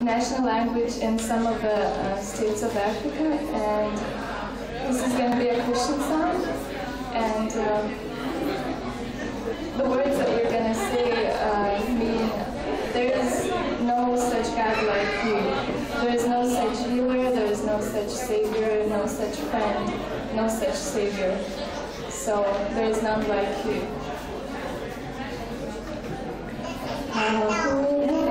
national language in some of the states of Africa, and this is going to be a Christian song, and the words that we're going to say mean there is no such God like you. There is no such healer, there is no such savior, no such friend, no such savior. So there is none like you. Hakuna